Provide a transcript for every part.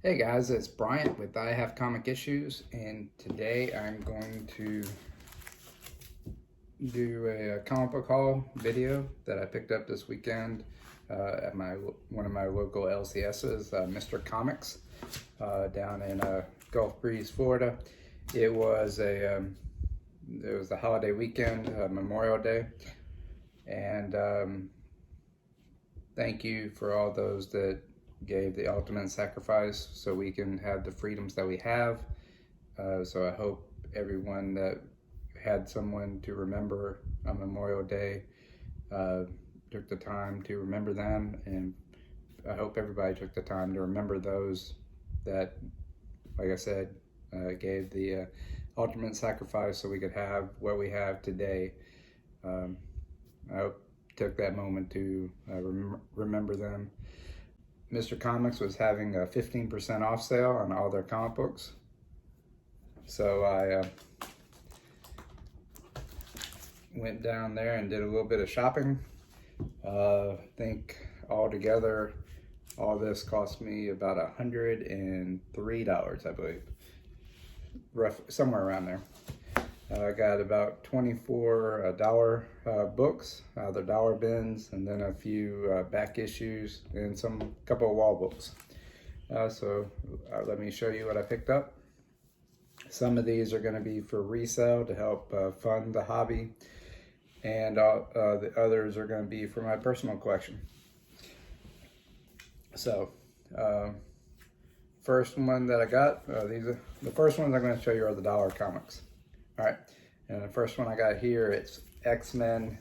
Hey guys, it's Bryant with I Have Comic Issues, and today I'm going to do a comic book haul video that I picked up this weekend at one of my local LCSs, Mr. Comics, down in Gulf Breeze, Florida. It was the holiday weekend, Memorial Day, and thank you for all those that gave the ultimate sacrifice so we can have the freedoms that we have. So I hope everyone that had someone to remember on Memorial Day took the time to remember them, and I hope everybody took the time to remember those that, like I said, gave the ultimate sacrifice so we could have what we have today. I hope took that moment to remember them. Mr. Comics was having a 15% off sale on all their comic books. So I went down there and did a little bit of shopping. I think altogether, all this cost me about $103, I believe. Somewhere around there. I got about 24 dollar books, the dollar bins, and then a few back issues and couple of wall books. So let me show you what I picked up. Some of these are going to be for resale to help fund the hobby, and the others are going to be for my personal collection. So first one that I got, the first ones I'm going to show you are the dollar comics. All right, and the first one I got here, it's X-Men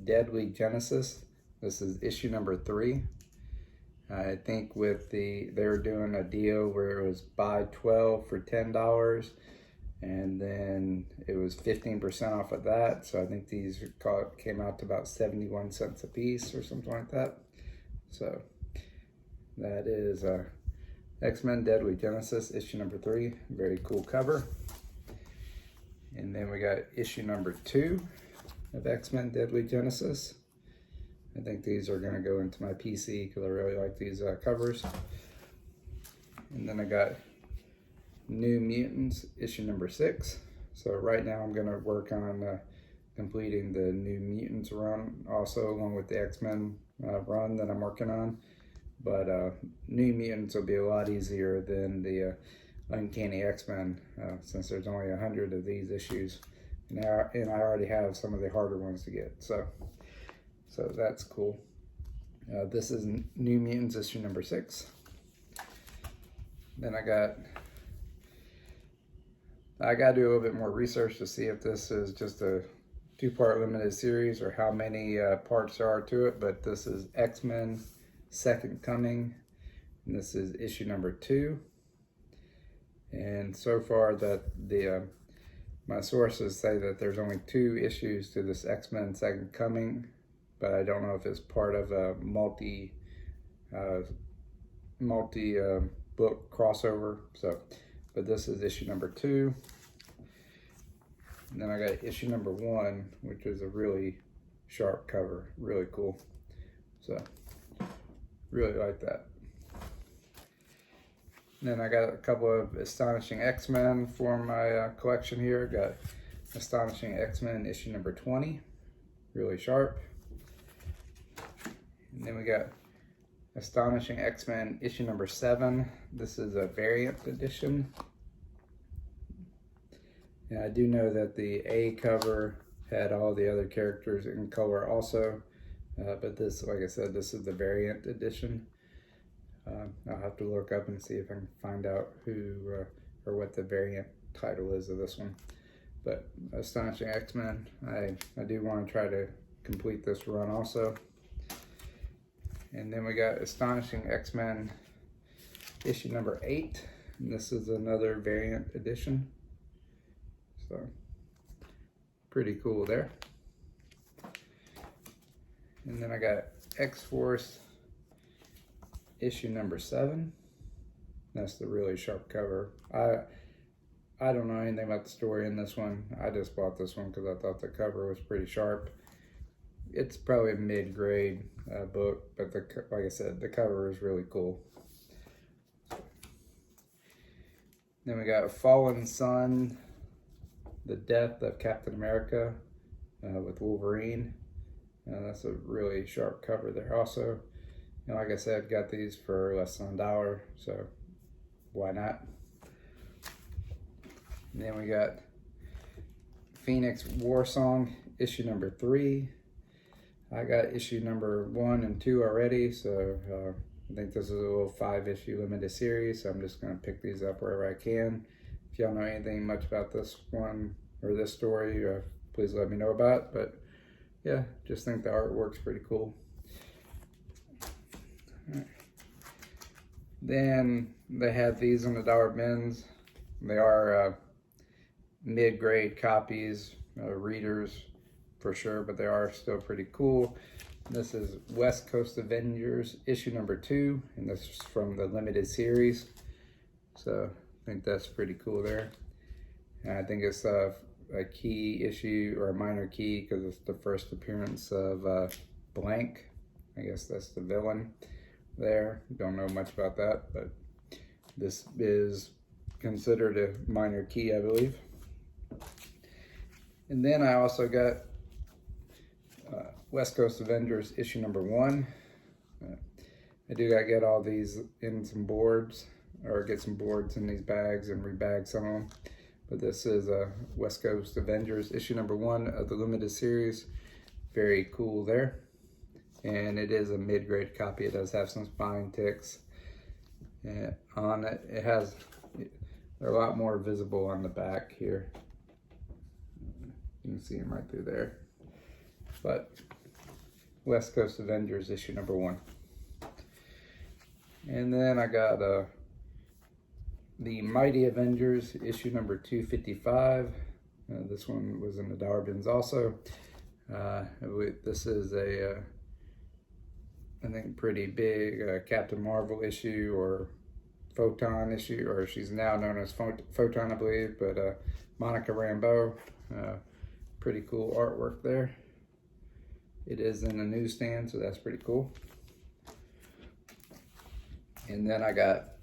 Deadly Genesis. This is issue number 3. I think they were doing a deal where it was buy 12 for $10, and then it was 15% off of that. So I think these came out to about 71 cents a piece or something like that. So that is X-Men Deadly Genesis, issue number 3. Very cool cover. And then we got issue number 2 of X-Men Deadly Genesis. I think these are going to go into my PC because I really like these covers. And then I got New Mutants, issue number 6. So right now I'm going to work on completing the New Mutants run, also along with the X-Men run that I'm working on. But New Mutants will be a lot easier than the Uncanny X-Men, since there's only 100 of these issues, and I already have some of the harder ones to get, so that's cool. This is New Mutants issue number 6. Then I got to do a little bit more research to see if this is just a 2-part limited series or how many parts there are to it, but this is X-Men Second Coming, and this is issue number 2. And so far that my sources say that there's only 2 issues to this X-Men Second Coming, but I don't know if it's part of a multi book crossover. So, but this is issue number 2. And then I got issue number 1, which is a really sharp cover, really cool. So, really like that. Then I got a couple of Astonishing X-Men for my collection here. Got Astonishing X-Men issue number 20, really sharp. And then we got Astonishing X-Men issue number 7. This is a variant edition. And I do know that the A cover had all the other characters in color also, but this, like I said, this is the variant edition. I'll have to look up and see if I can find out who or what the variant title is of this one. But Astonishing X-Men, I do want to try to complete this run also. And then we got Astonishing X-Men issue number 8. And this is another variant edition. So pretty cool there. And then I got X-Force issue number 7. That's the really sharp cover. I don't know anything about the story in this one. I just bought this one because I thought the cover was pretty sharp. It's probably a mid-grade book, but like I said, the cover is really cool. Then we got Fallen Sun, The Death of Captain America with Wolverine. That's a really sharp cover there also. And like I said, got these for less than $1, so why not? And then we got Phoenix War Song, issue number 3. I got issue number 1 and 2 already, so I think this is a little 5-issue limited series, so I'm just going to pick these up wherever I can. If y'all know anything much about this one or this story, please let me know about it. But yeah, just think the artwork's pretty cool. Right. Then they have these in the dollar bins. They are mid-grade copies, readers for sure, but they are still pretty cool. This is West Coast Avengers issue number 2, and this is from the limited series. So I think that's pretty cool there. And I think it's a key issue, or a minor key, because it's the first appearance of Blank. I guess that's the villain there. Don't know much about that, but this is considered a minor key, I believe. And then I also got West Coast Avengers issue number 1. I do gotta get all these in some boards, or get some boards in these bags and rebag some of them. But this is West Coast Avengers issue number 1 of the limited series. Very cool there. And it is a mid-grade copy. It does have some spine ticks on it. They're a lot more visible on the back here. You can see them right through there. But West Coast Avengers issue number 1. And then I got the Mighty Avengers issue number 255. This one was in the dollar bins also. This is a I think pretty big Captain Marvel issue, or Photon issue, or she's now known as Photon, I believe, but Monica Rambeau. Pretty cool artwork there. It is in the newsstand, so that's pretty cool. And then I got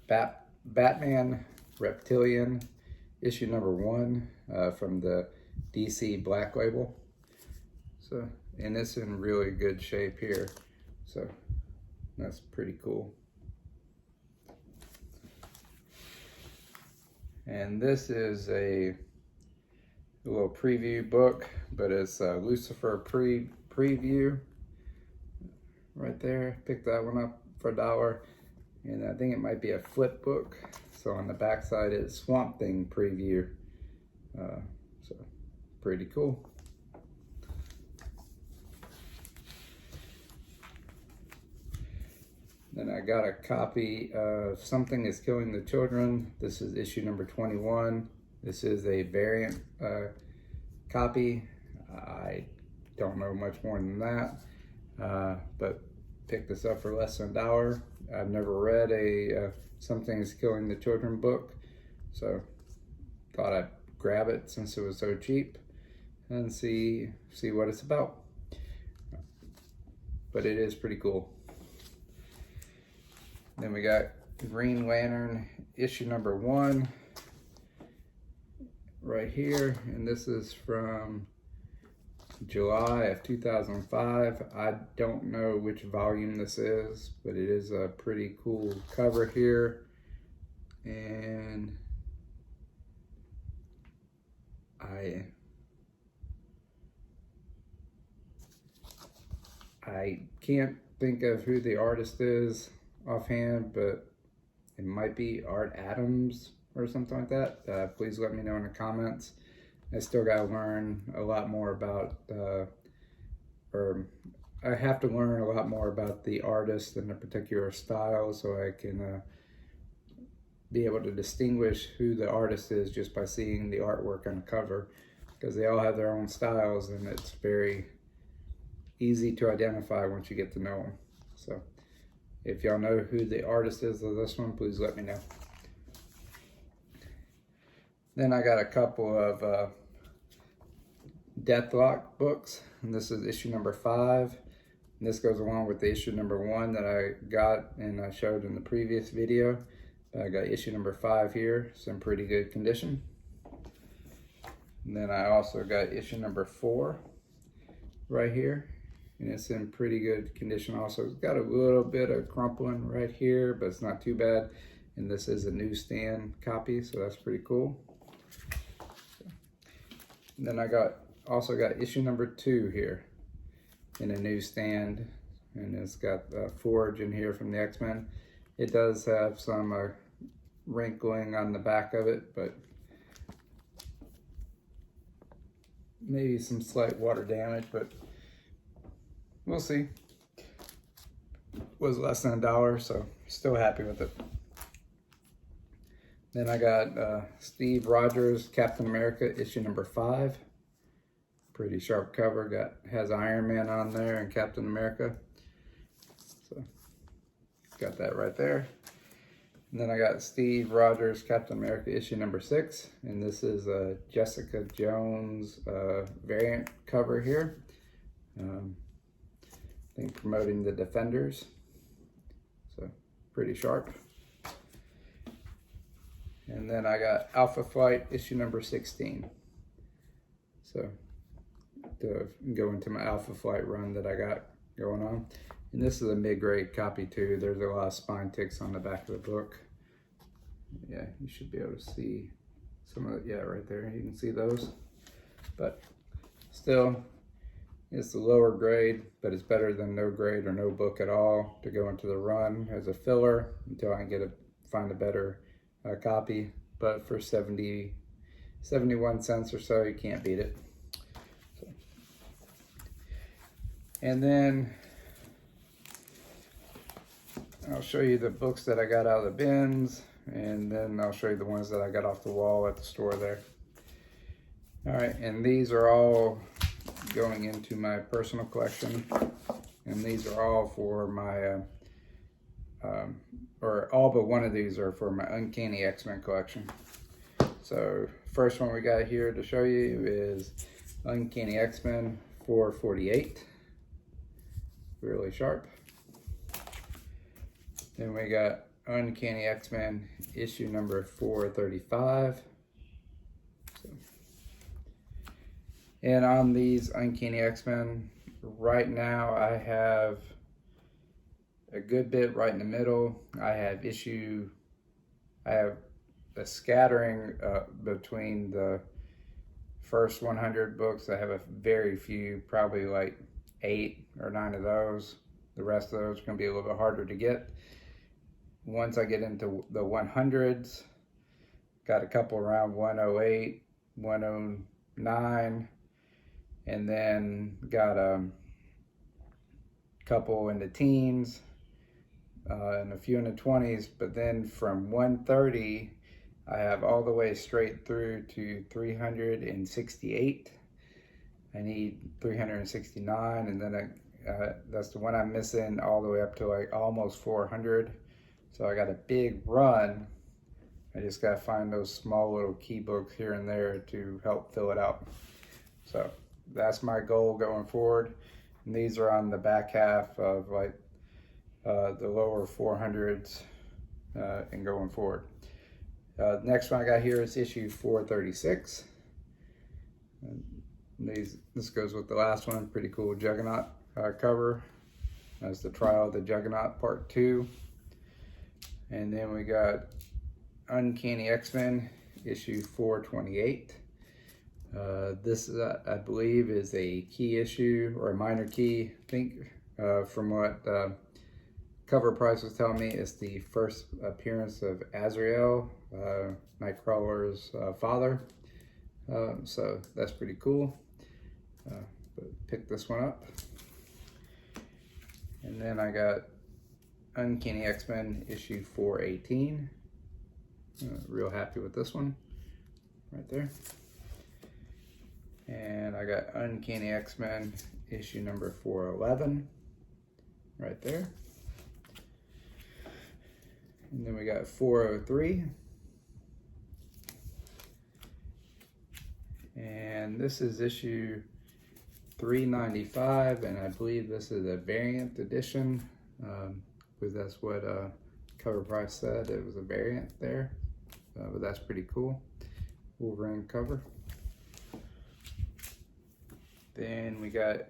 Batman Reptilian issue number 1 from the DC Black Label. So, and it's in really good shape here. So that's pretty cool. And this is a little preview book, but it's a Lucifer preview right there. Picked that one up for $1, and I think it might be a flip book. So on the back side it's Swamp Thing preview. So pretty cool. Then I got a copy of Something is Killing the Children. This is issue number 21. This is a variant copy. I don't know much more than that, but picked this up for less than $1. I've never read a Something is Killing the Children book, so thought I'd grab it since it was so cheap and see what it's about. But it is pretty cool. Then we got Green Lantern issue number 1 right here, and this is from July of 2005. I don't know which volume this is, but it is a pretty cool cover here. And I can't think of who the artist is offhand, but it might be Art Adams or something like that. Please let me know in the comments. I still gotta learn a lot more about, or I have to learn a lot more about the artist and the particular style, so I can be able to distinguish who the artist is just by seeing the artwork on the cover, because they all have their own styles and it's very easy to identify once you get to know them. So if y'all know who the artist is of this one, please let me know. Then I got a couple of Deathlock books, and this is issue number 5. And this goes along with the issue number 1 that I got and I showed in the previous video. I got issue number 5 here. It's in pretty good condition. And then I also got issue number 4 right here. And it's in pretty good condition also. It's got a little bit of crumpling right here, but it's not too bad. And this is a newsstand copy, so that's pretty cool. And then I also got issue number 2 here in a newsstand, and it's got Forge in here from the X-Men. It does have some wrinkling on the back of it, but maybe some slight water damage, but we'll see. Was less than $1, so still happy with it. Then I got Steve Rogers, Captain America, issue number 5. Pretty sharp cover. Has Iron Man on there and Captain America. So got that right there. And then I got Steve Rogers, Captain America, issue number 6. And this is a Jessica Jones variant cover here. I think promoting the Defenders. So pretty sharp. And then I got Alpha Flight, issue number 16. So to go into my Alpha Flight run that I got going on. And this is a mid-grade copy too. There's a lot of spine ticks on the back of the book. Yeah, you should be able to see some of it. Yeah, right there, you can see those. But still, it's the lower grade, but it's better than no grade or no book at all to go into the run as a filler until I can find a better copy. But for 71 cents or so, you can't beat it. So. And then I'll show you the books that I got out of the bins, and then I'll show you the ones that I got off the wall at the store there. All right, and these are all going into my personal collection, and these are all for my or all but one of these are for my Uncanny X-Men collection. So first one we got here to show you is Uncanny X-Men 448, really sharp. Then we got Uncanny X-Men issue number 435. And on these Uncanny X-Men, right now I have a good bit right in the middle. I have a scattering between the first 100 books. I have a very few, probably like 8 or 9 of those. The rest of those are going to be a little bit harder to get. Once I get into the 100s, got a couple around 108, 109, and then got a couple in the teens, and a few in the 20s, but then from 130, I have all the way straight through to 368. I need 369, and then that's the one I'm missing all the way up to like almost 400. So I got a big run. I just gotta find those small little key books here and there to help fill it out. So that's my goal going forward. And these are on the back half of like the lower 400s and going forward. Next one I got here is issue 436. This goes with the last one. Pretty cool Juggernaut cover. That's the Trial of the Juggernaut Part 2. And then we got Uncanny X-Men issue 428. This I believe is a key issue or a minor key. I think from what cover price was telling me, it's the first appearance of Azrael, Nightcrawler's father. So that's pretty cool. Pick this one up. And then I got Uncanny X-Men issue 418. Real happy with this one right there. And I got Uncanny X-Men issue number 411 right there. And then we got 403. And this is issue 395, and I believe this is a variant edition, because that's what cover price said it was a variant there, but that's pretty cool. Wolverine cover. Then we got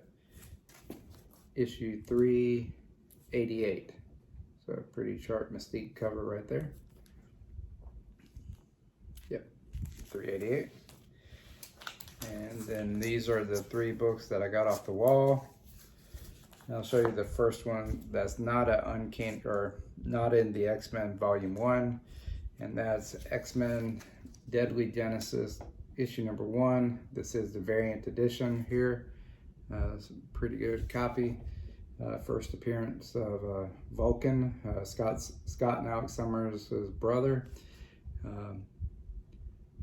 issue 388. So pretty sharp Mystique cover right there. Yep, 388. And then these are the 3 books that I got off the wall. And I'll show you the first one that's not a uncanny, or not in the X-Men Volume 1, and that's X-Men Deadly Genesis issue number 1. This is the variant edition here. It's a pretty good copy. First appearance of Vulcan, Scott and Alex Summers' brother.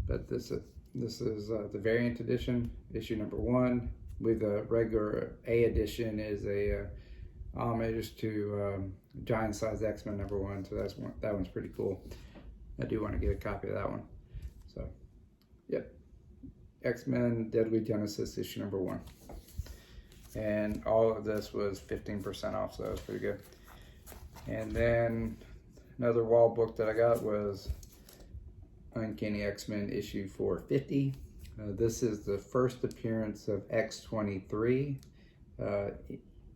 But this is the variant edition, issue number 1. With the regular A edition is a homage to Giant Size X-Men number 1. So that one's pretty cool. I do want to get a copy of that one. So, yep, X-Men Deadly Genesis issue number 1. And all of this was 15% off, so that was pretty good. And then another wall book that I got was Uncanny X-Men issue 450. This is the first appearance of X-23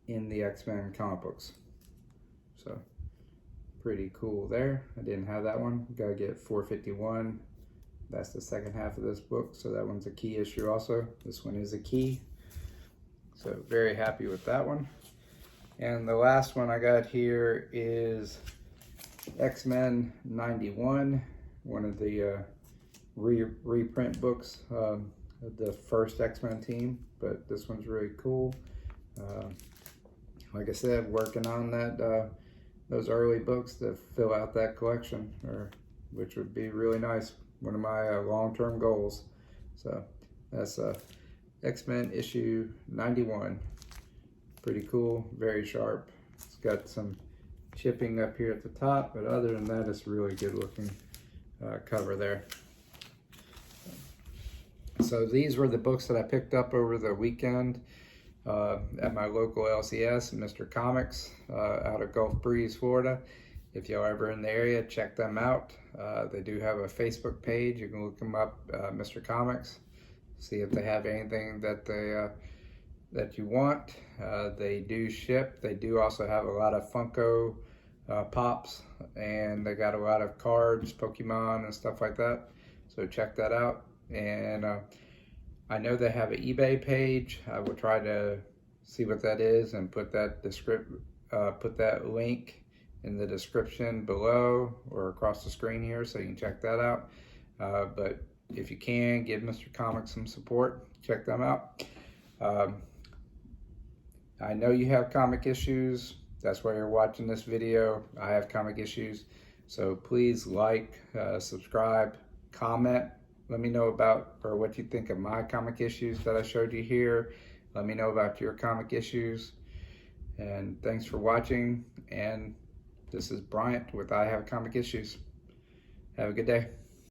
in the X-Men comic books. So pretty cool there. I didn't have that one. Gotta get 451. That's the second half of this book, so that one's a key issue also. This one is a key. So very happy with that one. And the last one I got here is X-Men 91, one of the reprint books of the first X-Men team, but this one's really cool. Like I said, working on that those early books to fill out that collection, which would be really nice. One of my long-term goals. So that's X-Men issue 91. Pretty cool, very sharp. It's got some chipping up here at the top, but other than that, it's really good looking cover there. So these were the books that I picked up over the weekend at my local LCS, Mr. Comics, out of Gulf Breeze, Florida. If y'all ever in the area, check them out. They do have a Facebook page. You can look them up, Mr. Comics. See if they have anything that that you want. They do ship. They do also have a lot of Funko Pops, and they got a lot of cards, Pokemon and stuff like that. So check that out. And I know they have an eBay page. I will try to see what that is and put that link in the description below or across the screen here, so you can check that out. But if you can, give Mr. Comics some support. Check them out. I know you have comic issues. That's why you're watching this video. I have comic issues. So please like, subscribe, comment. Let me know about what you think of my comic issues that I showed you here. Let me know about your comic issues. And thanks for watching. And this is Bryant with I Have Comic Issues. Have a good day.